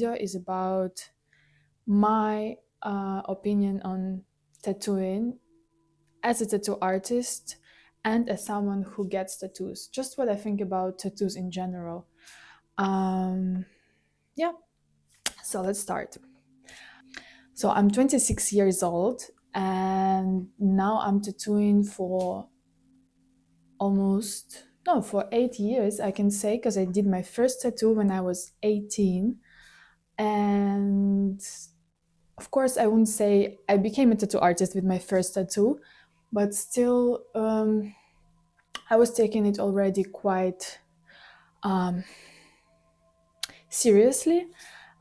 Video is about my opinion on tattooing as a tattoo artist and as someone who gets tattoos. Just what I think about tattoos in general. Um, yeah, so let's start. So I'm 26 years old and now I'm tattooing for almost, no, for 8 years, I can say, because I did my first tattoo when I was 18. And of course, I wouldn't say I became a tattoo artist with my first tattoo, but still, I was taking it already quite um, seriously.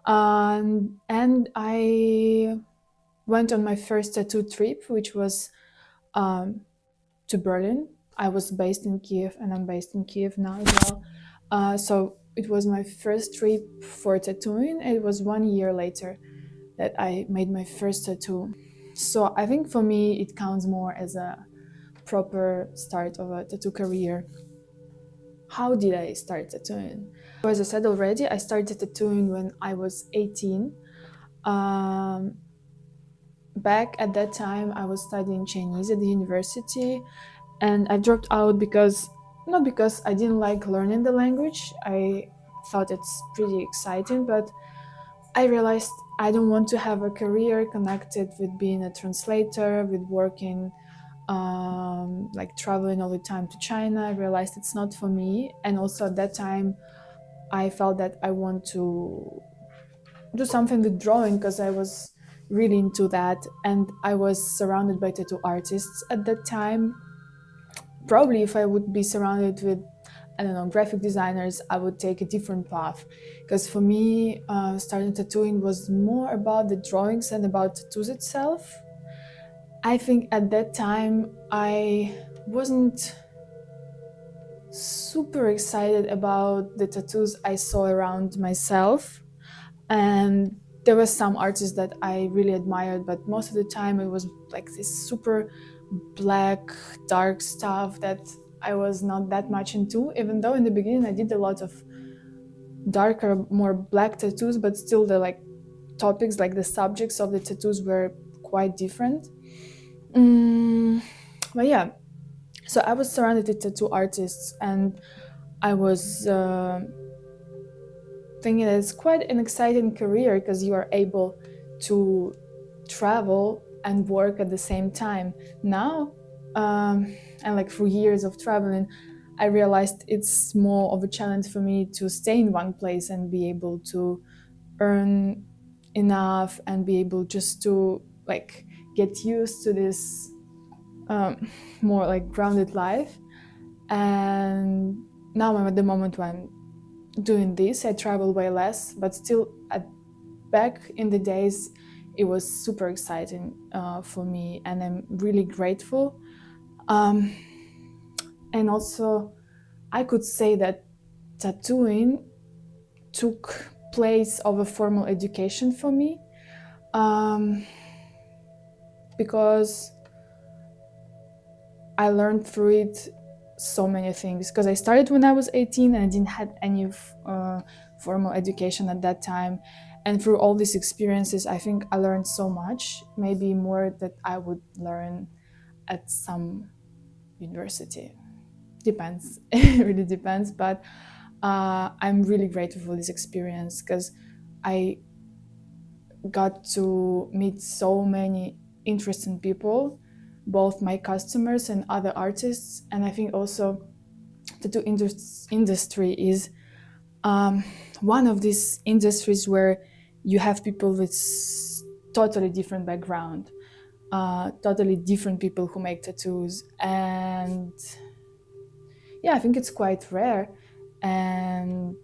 And I went on my first tattoo trip, which was um, to Berlin. I was based in Kiev, and I'm based in Kiev now as well. So it was my first trip for tattooing. It was 1 year later that I made my first tattoo. So I think for me, it counts more as a proper start of a tattoo career. How did I start tattooing? So as I said already, I started tattooing when I was 18. Um, Back at that time, I was studying Chinese at the university, and I dropped out because not because I didn't like learning the language. I thought it's pretty exciting, but I realized I don't want to have a career connected with being a translator, with working, like traveling all the time to China. I realized it's not for me. And also at that time, I felt that I want to do something with drawing because I was really into that. And I was surrounded by tattoo artists at that time. Probably if I would be surrounded with, I don't know, graphic designers, I would take a different path. Because for me, starting tattooing was more about the drawings and about tattoos itself. I think at that time I wasn't super excited about the tattoos I saw around myself. And there were some artists that I really admired, but most of the time it was like this super black, dark stuff that I was not that much into, even though in the beginning I did a lot of darker, more black tattoos, but still the like topics, like the subjects of the tattoos were quite different. Mm, but yeah, so I was surrounded with tattoo artists, and I was thinking that it's quite an exciting career because you are able to travel and work at the same time. Now, and like through years of traveling, I realized it's more of a challenge for me to stay in one place and be able to earn enough and be able just to like get used to this um, more like grounded life. And now I'm at the moment when doing this. I travel way less, but still, back in the days, it was super exciting for me, and I'm really grateful. Um, and also, I could say that tattooing took place of a formal education for me, um, because I learned through it so many things. Because I started when I was 18 and I didn't have any formal education at that time. And through all these experiences, I think I learned so much, maybe more that I would learn at some university. Depends, it really depends. But I'm really grateful for this experience because I got to meet so many interesting people, both my customers and other artists. And I think also tattoo industry is um, one of these industries where you have people with totally different background, totally different people who make tattoos. And yeah, I think it's quite rare. And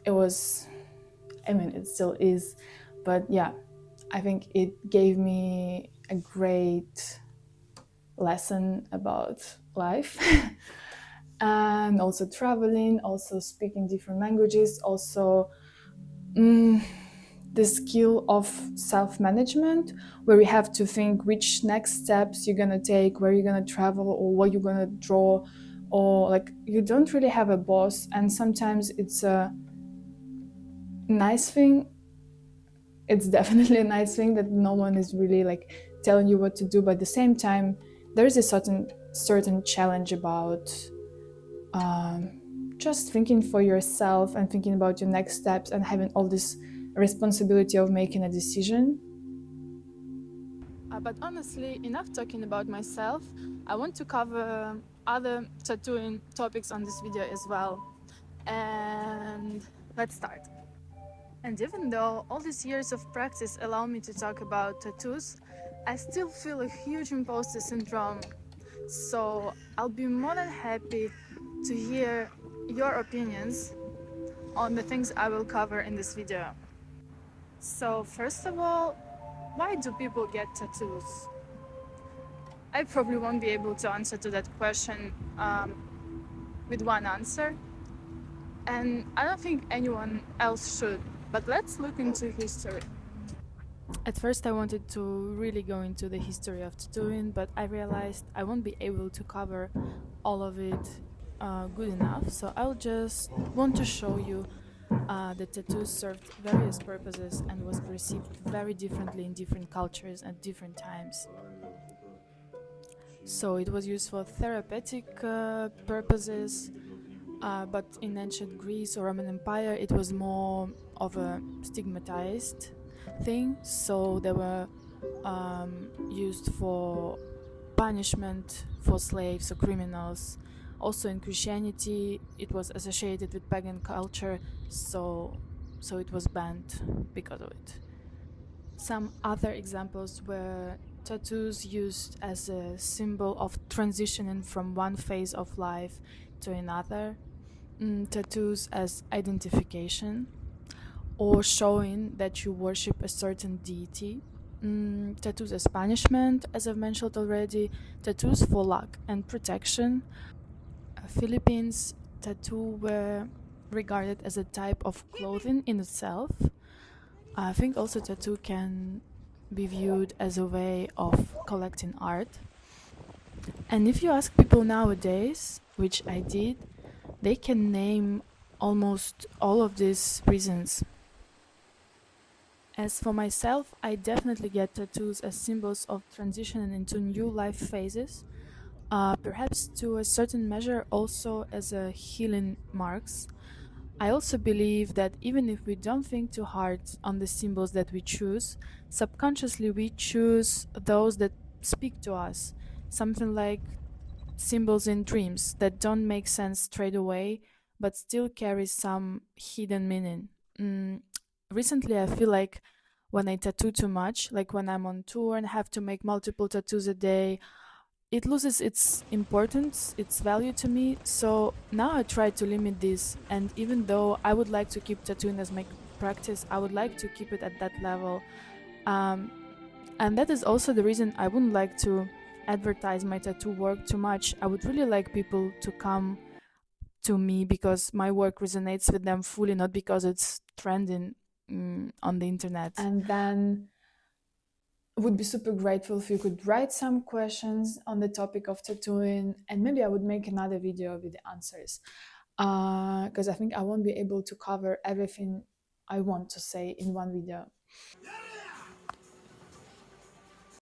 it was, I mean, it still is, but yeah, I think it gave me a great lesson about life. And also traveling, also speaking different languages, also mm, the skill of self-management, where you have to think which next steps you're gonna take, where you're gonna travel, or what you're gonna draw, or like you don't really have a boss, and sometimes it's a nice thing, it's definitely a nice thing that no one is really like telling you what to do, but at the same time there is a certain challenge about just thinking for yourself and thinking about your next steps and having all this responsibility of making a decision. But honestly, enough talking about myself. I want to cover other tattooing topics on this video as well. And let's start. And even though all these years of practice allow me to talk about tattoos, I still feel a huge imposter syndrome. So I'll be more than happy to hear your opinions on the things I will cover in this video. So first of all, why do people get tattoos? I probably won't be able to answer to that question with one answer, and I don't think anyone else should. But let's look into history. At first I wanted to really go into the history of tattooing, but I realized I won't be able to cover all of it good enough, so I'll just want to show you that tattoos served various purposes and was perceived very differently in different cultures at different times. So it was used for therapeutic purposes, but in ancient Greece or Roman Empire it was more of a stigmatized thing, so they were used for punishment for slaves or criminals. Also in Christianity it was associated with pagan culture, so it was banned because of it. Some other examples were tattoos used as a symbol of transitioning from one phase of life to another, tattoos as identification, or showing that you worship a certain deity, tattoos as punishment, as I've mentioned already, tattoos for luck and protection. Philippines, tattoo were regarded as a type of clothing in itself. I think also tattoo can be viewed as a way of collecting art. And if you ask people nowadays, which I did, they can name almost all of these reasons. As for myself, I definitely get tattoos as symbols of transitioning into new life phases, perhaps to a certain measure also as a healing marks. I also believe that even if we don't think too hard on the symbols that we choose, subconsciously we choose those that speak to us. Something like symbols in dreams that don't make sense straight away, but still carry some hidden meaning. Recently, I feel like when I tattoo too much, like when I'm on tour and have to make multiple tattoos a day, it loses its importance, its value to me. So now I try to limit this. And even though I would like to keep tattooing as my practice, I would like to keep it at that level. Um, and that is also the reason I wouldn't like to advertise my tattoo work too much. I would really like people to come to me because my work resonates with them fully, not because it's trending on the internet. And then would be super grateful if you could write some questions on the topic of tattooing, and maybe I would make another video with the answers, because I think I won't be able to cover everything I want to say in one video.